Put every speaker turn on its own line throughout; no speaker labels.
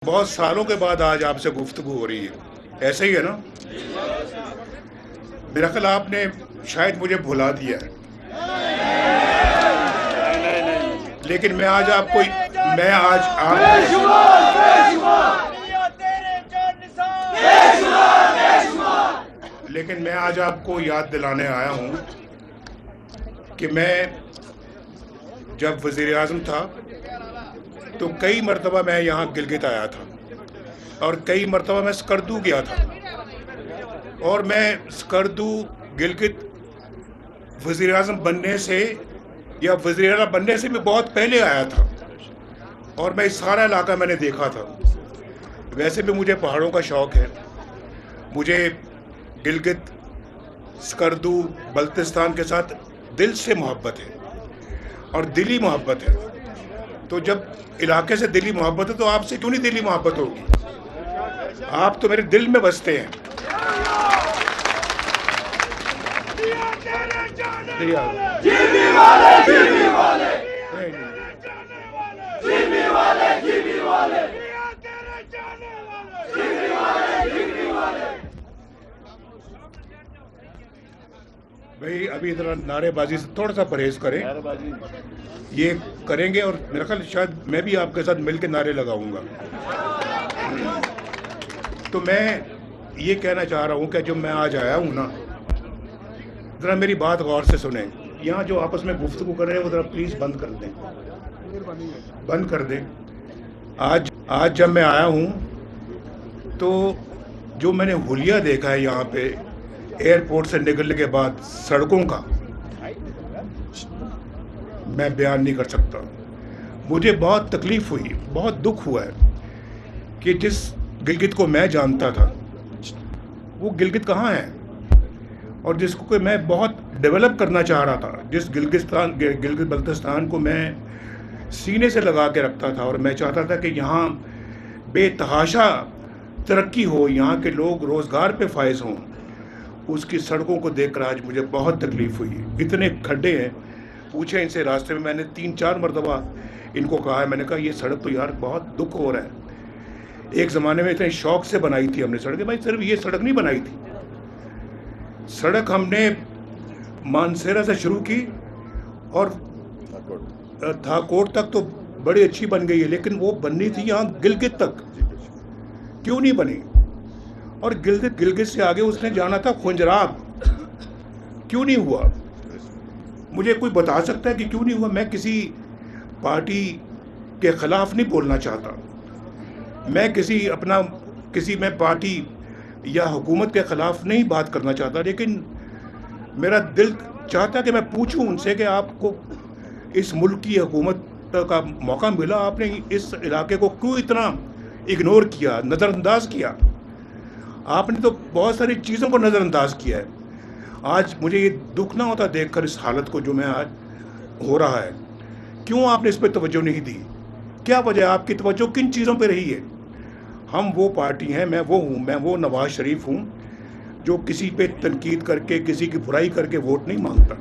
بہت سالوں کے بعد آج آپ سے گفتگو ہو رہی ہے، ایسے ہی ہے نا؟ میرا خیال آپ نے شاید مجھے بھلا دیا ہے، لیکن میں آج آپ کو لیکن میں آج آپ کو یاد دلانے آیا ہوں کہ میں جب وزیر اعظم تھا تو کئی مرتبہ میں یہاں گلگت آیا تھا اور کئی مرتبہ میں سکردو گیا تھا، اور میں سکردو گلگت وزیر اعظم بننے سے یا وزیر اعلیٰ بننے سے بھی بہت پہلے آیا تھا، اور میں سارا علاقہ میں نے دیکھا تھا۔ ویسے بھی مجھے پہاڑوں کا شوق ہے، مجھے گلگت سکردو بلتستان کے ساتھ دل سے محبت ہے اور دلی محبت ہے۔ تو جب علاقے سے دلی محبت ہے تو آپ سے کیوں نہیں دلی محبت ہوگی؟ آپ تو میرے دل میں بستے ہیں۔ بھائی ابھی ذرا نعرے بازی سے تھوڑا سا پرہیز کریں، یہ کریں گے اور میرا خیال شاید میں بھی آپ کے ساتھ مل کے نعرے لگاؤں گا۔ تو میں یہ کہنا چاہ رہا ہوں کہ جب میں آج آیا ہوں نا، ذرا میری بات غور سے سنیں۔ یہاں جو آپس میں گفتگو کر رہے ہیں وہ ذرا پلیز بند کر دیں۔ آج جب میں آیا ہوں تو جو میں نے حلیہ دیکھا ہے یہاں پہ ایئرپورٹ سے نکلنے کے بعد سڑکوں کا، میں بیان نہیں کر سکتا۔ مجھے بہت تکلیف ہوئی، بہت دکھ ہوا ہے کہ جس گلگت کو میں جانتا تھا وہ گلگت کہاں ہے، اور جس کو میں بہت ڈیولپ کرنا چاہ رہا تھا، جس گلگت بلتستان کو میں سینے سے لگا کے رکھتا تھا، اور میں چاہتا تھا کہ یہاں بے تحاشا ترقی ہو، یہاں کے لوگ روزگار پہ فائز ہوں، اس کی سڑکوں کو دیکھ کر آج مجھے بہت تکلیف ہوئی۔ اتنے کھڈے ہیں، پوچھیں ان سے راستے میں نے 3-4 مرتبہ ان کو کہا ہے، میں نے کہا یہ سڑک تو یار بہت دکھ ہو رہا ہے۔ ایک زمانے میں اتنے شوق سے بنائی تھی ہم نے سڑکیں، بھائی صرف یہ سڑک نہیں بنائی تھی، سڑک ہم نے مانسیرا سے شروع کی اور تھاکوٹ تک تو بڑی اچھی بن گئی ہے، لیکن وہ بننی تھی یہاں گلگت تک، کیوں نہیں بنی؟ اور گلگت سے آگے اس نے جانا تھا خنجراب، کیوں نہیں ہوا؟ مجھے کوئی بتا سکتا ہے کہ کیوں نہیں ہوا؟ میں کسی پارٹی کے خلاف نہیں بولنا چاہتا، میں پارٹی یا حکومت کے خلاف نہیں بات کرنا چاہتا، لیکن میرا دل چاہتا کہ میں پوچھوں ان سے کہ آپ کو اس ملک کی حکومت کا موقع ملا، آپ نے اس علاقے کو کیوں اتنا اگنور کیا، نظر انداز کیا؟ آپ نے تو بہت ساری چیزوں کو نظر انداز کیا ہے۔ آج مجھے یہ دکھ نہ ہوتا دیکھ کر اس حالت کو جو میں آج ہو رہا ہے، کیوں آپ نے اس پہ توجہ نہیں دی؟ کیا وجہ ہے؟ آپ کی توجہ کن چیزوں پہ رہی ہے؟ ہم وہ پارٹی ہیں، میں وہ نواز شریف ہوں جو کسی پہ تنقید کر کے، کسی کی برائی کر کے ووٹ نہیں مانگتا۔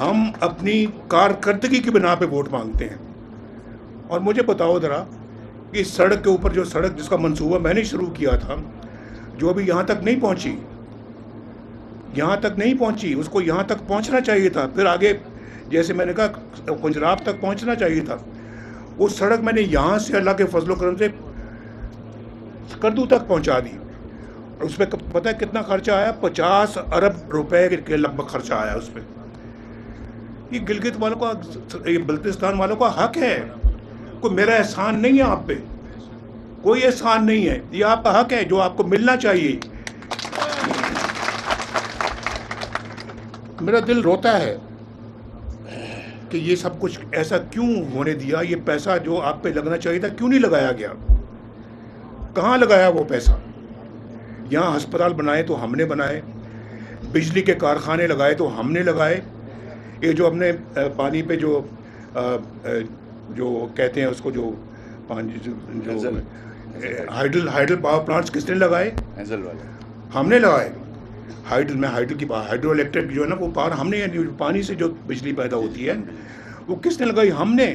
ہم اپنی کارکردگی کی بنا پہ ووٹ مانگتے ہیں۔ اور مجھے بتاؤ ذرا کہ اس سڑک کے اوپر جو سڑک جس کا منصوبہ میں نے شروع کیا تھا، جو ابھی یہاں تک نہیں پہنچی، اس کو یہاں تک پہنچنا چاہیے تھا، پھر آگے جیسے میں نے کہا خنجراب تک پہنچنا چاہیے تھا۔ وہ سڑک میں نے یہاں سے اللہ کے فضل و کرم سے سکردو تک پہنچا دی، اور اس پہ پتہ ہے کتنا خرچہ آیا؟ 50 ارب روپے کے لگ بھگ خرچہ آیا اس پہ۔ یہ گلگت والوں کا، یہ بلتستان والوں کا حق ہے، کوئی میرا احسان نہیں ہے آپ پہ، کوئی احسان نہیں ہے، یہ آپ کا حق ہے جو آپ کو ملنا چاہیے۔ میرا دل روتا ہے کہ یہ سب کچھ ایسا کیوں ہونے دیا، یہ پیسہ جو آپ پہ لگنا چاہیے تھا کیوں نہیں لگایا گیا؟ کہاں لگایا وہ پیسہ؟ یہاں ہسپتال بنائے تو ہم نے بنائے، بجلی کے کارخانے لگائے تو ہم نے لگائے، یہ جو ہم نے پانی پہ جو کہتے ہیں اس کو، جو ہائیڈل پاور پلانٹس کس نے لگائے؟ ہم نے لگائے۔ ہائیڈرو الیکٹرک جو ہے نا وہ پانی سے جو بجلی پیدا ہوتی ہے وہ کس نے لگائی؟ ہم نے۔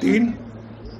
3